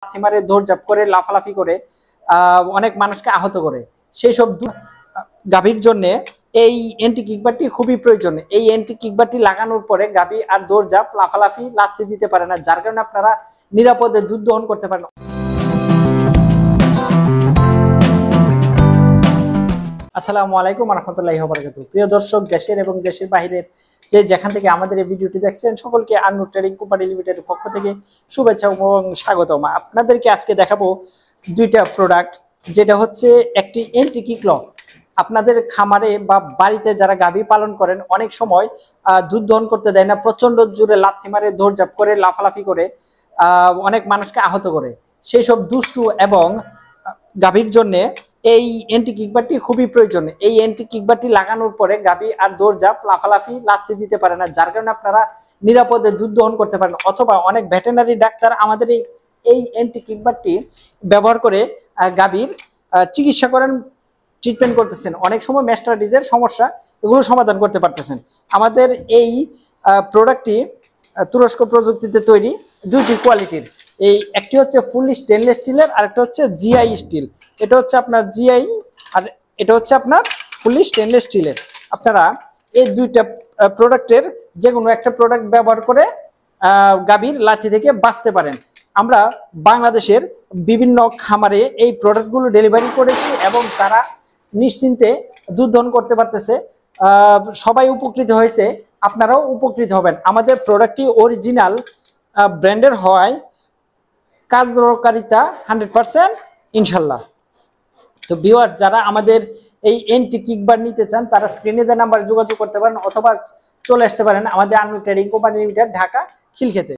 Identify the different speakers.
Speaker 1: লাথি মারে, দৌড়ঝাঁপ করে, লাফালাফি করে অনেক মানুষকে আহত করে। সেই সব গাভীর জন্য এই এন্টি কিকবারটি খুবই প্রয়োজন। এই এন্টি কিকবারটি লাগানোর পরে গাভী আর দৌড়ঝাঁপ, লাফালাফি, লাথি দিতে পারে না, যার কারণে আপনারা নিরাপদে দুধ দহন করতে পারেন। আসসালামু আলাইকুম ওয়া রাহমাতুল্লাহি ওয়া বারাকাতুহু। প্রিয় দর্শক, দেশের এবং দেশের বাইরের যেখান থেকে আমাদের এই ভিডিওটি দেখছেন, সকলকে আন্নুর ট্রেডিং কোম্পানি লিমিটেডের পক্ষ থেকে শুভেচ্ছা এবং স্বাগতম। আপনাদেরকে আজকে দেখাবো দুইটা প্রোডাক্ট, যেটা হচ্ছে একটি এন্টি কিক লক। আপনাদের খামারে বা বাড়িতে যারা গাভী পালন করেন, অনেক সময় দুধ দহন করতে দেয় না, প্রচন্ড জোরে লাথি মারে, দৌড়ঝাঁপ করে, লাফালাফি করে অনেক মানুষকে আহত করে। সেই সব দুষ্টু এবং গাভীর জন্য এই এন্টি কিকবারটি খুবই প্রয়োজন। এই এন্টি কিকবারটি লাগানোর পরে গাভী আর দৌড়ঝাঁপ, লাফালাফি, লাথি দিতে পারে না, যার কারণে আপনারা নিরাপদে দুধ দহন করতে পারেন। অথবা অনেক ভেটেরিনারি ডাক্তার আমাদের এই এন্টি কিকবারটি ব্যবহার করে গাভীর চিকিৎসা করেন, ট্রিটমেন্ট করতেছেন। অনেক সময় ম্যাস্টারডিজের সমস্যা এগুলো সমাধান করতে পারতেছেন। আমাদের এই প্রোডাক্টটি তুরস্ক প্রযুক্তিতে তৈরি, দুইটি কোয়ালিটির। এই একটি হচ্ছে ফুললি স্টেনলেস স্টিলের, আর একটা হচ্ছে জিআই স্টিল। এটা হচ্ছে আপনার জিআই আর এটা হচ্ছে আপনার ফুললি স্টেনলেস স্টিলের। আপনারা এই দুইটা প্রোডাক্টের যে কোনো একটা প্রোডাক্ট ব্যবহার করে গাভীর লাথি থেকে বাঁচতে পারেন। আমরা বাংলাদেশের বিভিন্ন খামারে এই প্রোডাক্টগুলো ডেলিভারি করেছি এবং তারা নিশ্চিন্তে দুধ দহন করতে পারতেছে। সবাই উপকৃত হয়েছে, আপনারাও উপকৃত হবেন। আমাদের প্রোডাক্টটি অরিজিনাল ব্র্যান্ডের হওয়ায় কার্যকারিতা 100% ইনশাল্লাহ। তো ভিউয়ার, যারা আমাদের এই এন্টি কিকবার নিতে চান, তারা স্ক্রিনে দেওয়া নাম্বার যোগাযোগ করতে পারেন অথবা চলে আসতে পারেন আমাদের Annu trading company limited, Dhaka, খিলক্ষেতে।